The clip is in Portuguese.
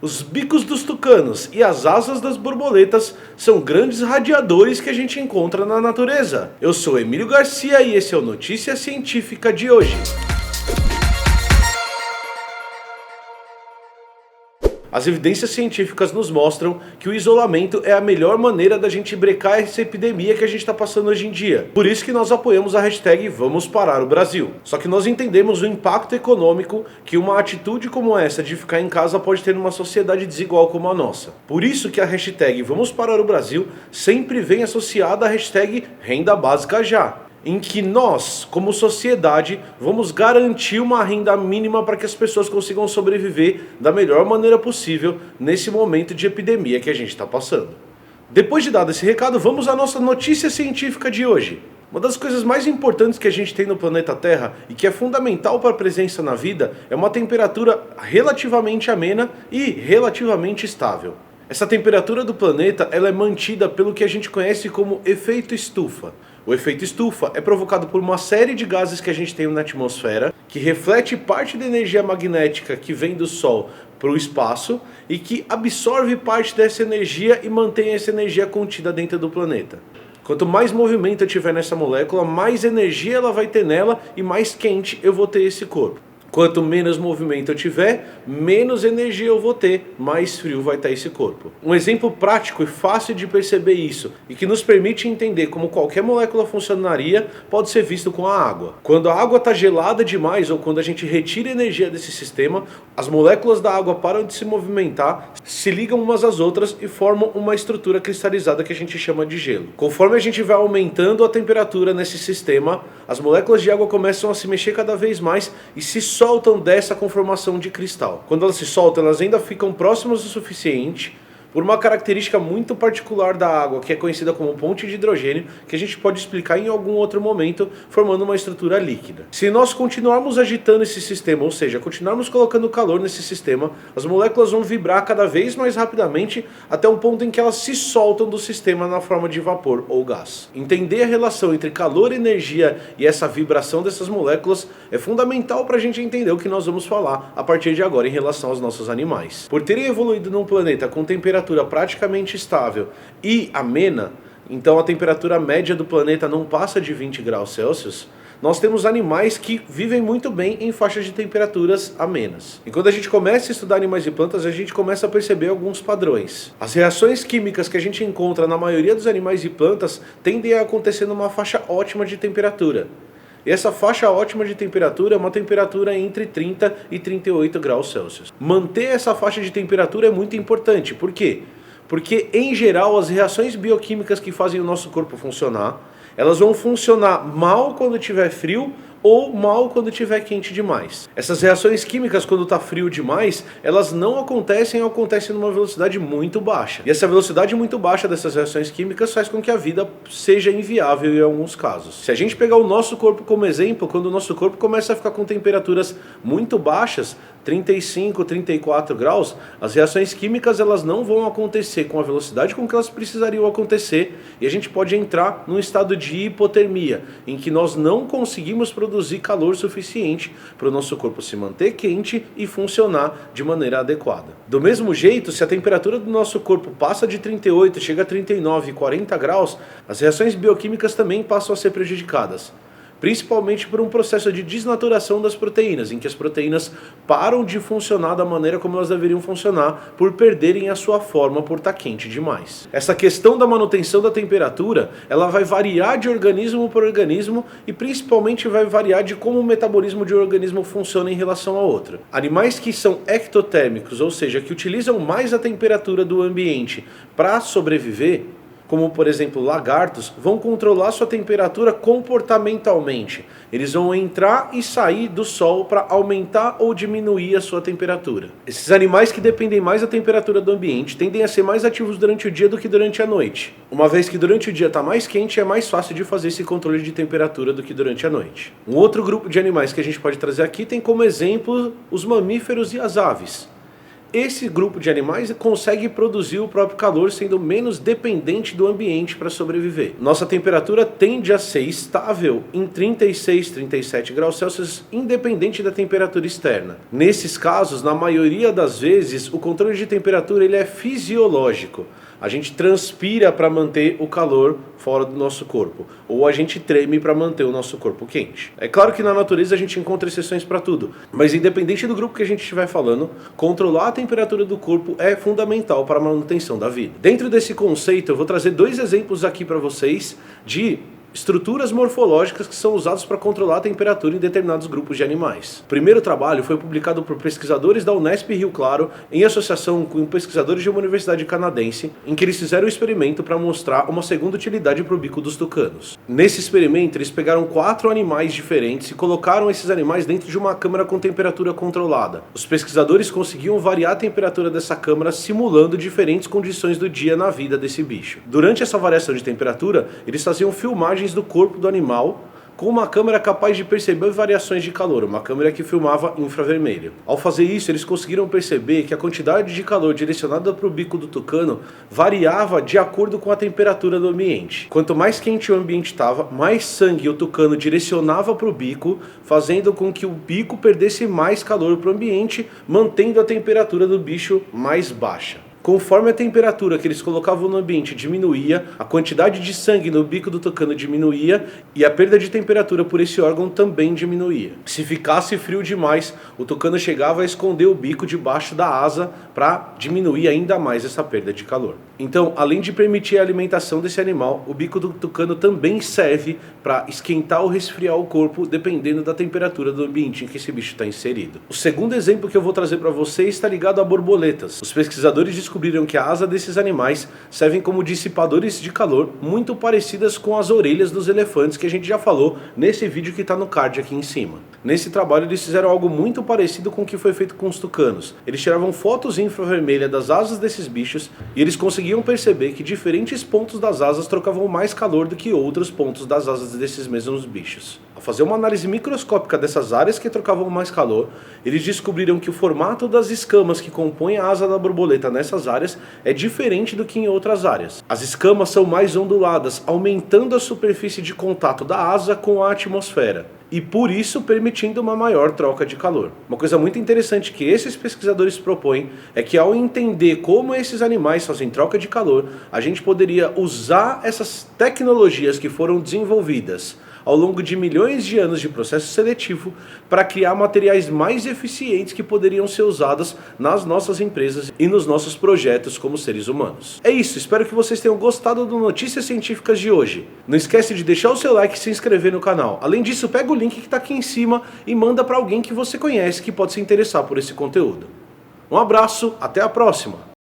Os bicos dos tucanos e as asas das borboletas são grandes radiadores que a gente encontra na natureza. Eu sou Emílio Garcia e esse é o Notícia Científica de hoje. As evidências científicas nos mostram que o isolamento é a melhor maneira da gente brecar essa epidemia que a gente está passando hoje em dia. Por isso que nós apoiamos a hashtag Vamos Parar o Brasil. Só que nós entendemos o impacto econômico que uma atitude como essa de ficar em casa pode ter numa sociedade desigual como a nossa. Por isso que a hashtag Vamos Parar o Brasil sempre vem associada à hashtag Renda Básica Já, em que nós, como sociedade, vamos garantir uma renda mínima para que as pessoas consigam sobreviver da melhor maneira possível nesse momento de epidemia que a gente está passando. Depois de dado esse recado, vamos à nossa notícia científica de hoje. Uma das coisas mais importantes que a gente tem no planeta Terra e que é fundamental para a presença na vida é uma temperatura relativamente amena e relativamente estável. Essa temperatura do planeta ela é mantida pelo que a gente conhece como efeito estufa. O efeito estufa é provocado por uma série de gases que a gente tem na atmosfera, que reflete parte da energia magnética que vem do Sol para o espaço e que absorve parte dessa energia e mantém essa energia contida dentro do planeta. Quanto mais movimento eu tiver nessa molécula, mais energia ela vai ter nela e mais quente eu vou ter esse corpo. Quanto menos movimento eu tiver, menos energia eu vou ter, mais frio vai estar esse corpo. Um exemplo prático e fácil de perceber isso, e que nos permite entender como qualquer molécula funcionaria, pode ser visto com a água. Quando a água está gelada demais, ou quando a gente retira energia desse sistema, as moléculas da água param de se movimentar, se ligam umas às outras e formam uma estrutura cristalizada que a gente chama de gelo. Conforme a gente vai aumentando a temperatura nesse sistema, as moléculas de água começam a se mexer cada vez mais e se soltam dessa conformação de cristal. Quando elas se soltam, elas ainda ficam próximas o suficiente por uma característica muito particular da água, que é conhecida como ponte de hidrogênio, que a gente pode explicar em algum outro momento, formando uma estrutura líquida. Se nós continuarmos agitando esse sistema, ou seja, continuarmos colocando calor nesse sistema, as moléculas vão vibrar cada vez mais rapidamente até um ponto em que elas se soltam do sistema na forma de vapor ou gás. Entender a relação entre calor, energia e essa vibração dessas moléculas é fundamental para a gente entender o que nós vamos falar a partir de agora em relação aos nossos animais. Por terem evoluído num planeta com temperatura praticamente estável e amena, então a temperatura média do planeta não passa de 20 graus Celsius, nós temos animais que vivem muito bem em faixas de temperaturas amenas. E quando a gente começa a estudar animais e plantas, a gente começa a perceber alguns padrões. As reações químicas que a gente encontra na maioria dos animais e plantas tendem a acontecer numa faixa ótima de temperatura. E essa faixa ótima de temperatura é uma temperatura entre 30 e 38 graus Celsius. Manter essa faixa de temperatura é muito importante. Por quê? Porque, em geral, as reações bioquímicas que fazem o nosso corpo funcionar, elas vão funcionar mal quando tiver frio ou mal quando estiver quente demais. Essas reações químicas, quando está frio demais, elas não acontecem ou acontecem numa velocidade muito baixa. E essa velocidade muito baixa dessas reações químicas faz com que a vida seja inviável em alguns casos. Se a gente pegar o nosso corpo como exemplo, quando o nosso corpo começa a ficar com temperaturas muito baixas, 35, 34 graus, as reações químicas elas não vão acontecer com a velocidade com que elas precisariam acontecer e a gente pode entrar num estado de hipotermia, em que nós não conseguimos produzir calor suficiente para o nosso corpo se manter quente e funcionar de maneira adequada. Do mesmo jeito, se a temperatura do nosso corpo passa de 38, chega a 39, 40 graus, as reações bioquímicas também passam a ser prejudicadas. Principalmente por um processo de desnaturação das proteínas, em que as proteínas param de funcionar da maneira como elas deveriam funcionar por perderem a sua forma por estar quente demais. Essa questão da manutenção da temperatura, ela vai variar de organismo por organismo e principalmente vai variar de como o metabolismo de um organismo funciona em relação ao outro. Animais que são ectotérmicos, ou seja, que utilizam mais a temperatura do ambiente para sobreviver, como por exemplo lagartos, vão controlar sua temperatura comportamentalmente. Eles vão entrar e sair do sol para aumentar ou diminuir a sua temperatura. Esses animais que dependem mais da temperatura do ambiente tendem a ser mais ativos durante o dia do que durante a noite. Uma vez que durante o dia está mais quente, é mais fácil de fazer esse controle de temperatura do que durante a noite. Um outro grupo de animais que a gente pode trazer aqui tem como exemplo os mamíferos e as aves. esse grupo de animais consegue produzir o próprio calor, sendo menos dependente do ambiente para sobreviver. Nossa temperatura tende a ser estável em 36, 37 graus Celsius, independente da temperatura externa. Nesses casos, na maioria das vezes, o controle de temperatura ele é fisiológico. A gente transpira para manter o calor fora do nosso corpo, ou a gente treme para manter o nosso corpo quente. É claro que na natureza a gente encontra exceções para tudo, mas independente do grupo que a gente estiver falando, controlar a temperatura do corpo é fundamental para a manutenção da vida. Dentro desse conceito, eu vou trazer 2 exemplos aqui para vocês de estruturas morfológicas que são usadas para controlar a temperatura em determinados grupos de animais. O primeiro trabalho foi publicado por pesquisadores da Unesp Rio Claro em associação com pesquisadores de uma universidade canadense, em que eles fizeram um experimento para mostrar uma segunda utilidade para o bico dos tucanos. Nesse experimento, eles pegaram 4 animais diferentes e colocaram esses animais dentro de uma câmara com temperatura controlada. Os pesquisadores conseguiam variar a temperatura dessa câmara simulando diferentes condições do dia na vida desse bicho. Durante essa variação de temperatura, eles faziam filmagens do corpo do animal com uma câmera capaz de perceber variações de calor, uma câmera que filmava infravermelho. Ao fazer isso, eles conseguiram perceber que a quantidade de calor direcionada para o bico do tucano variava de acordo com a temperatura do ambiente. Quanto mais quente o ambiente estava, mais sangue o tucano direcionava para o bico, fazendo com que o bico perdesse mais calor para o ambiente, mantendo a temperatura do bicho mais baixa. Conforme a temperatura que eles colocavam no ambiente diminuía, a quantidade de sangue no bico do tucano diminuía e a perda de temperatura por esse órgão também diminuía. Se ficasse frio demais, o tucano chegava a esconder o bico debaixo da asa para diminuir ainda mais essa perda de calor. Então, além de permitir a alimentação desse animal, o bico do tucano também serve para esquentar ou resfriar o corpo, dependendo da temperatura do ambiente em que esse bicho está inserido. O segundo exemplo que eu vou trazer para vocês está ligado a borboletas. Os pesquisadores descobriram que a asa desses animais servem como dissipadores de calor, muito parecidas com as orelhas dos elefantes que a gente já falou nesse vídeo que está no card aqui em cima. Nesse trabalho eles fizeram algo muito parecido com o que foi feito com os tucanos. Eles tiravam fotos infravermelhas das asas desses bichos e eles conseguiam perceber que diferentes pontos das asas trocavam mais calor do que outros pontos das asas desses mesmos bichos. Ao fazer uma análise microscópica dessas áreas que trocavam mais calor, eles descobriram que o formato das escamas que compõem a asa da borboleta nessas áreas é diferente do que em outras áreas. As escamas são mais onduladas, aumentando a superfície de contato da asa com a atmosfera, e por isso permitindo uma maior troca de calor. Uma coisa muito interessante que esses pesquisadores propõem é que, ao entender como esses animais fazem troca de calor, a gente poderia usar essas tecnologias que foram desenvolvidas ao longo de milhões de anos de processo seletivo para criar materiais mais eficientes que poderiam ser usados nas nossas empresas e nos nossos projetos como seres humanos. É isso, espero que vocês tenham gostado do Notícias Científicas de hoje. Não esquece de deixar o seu like e se inscrever no canal. Além disso, pega o link que está aqui em cima e manda para alguém que você conhece que pode se interessar por esse conteúdo. Um abraço, até a próxima!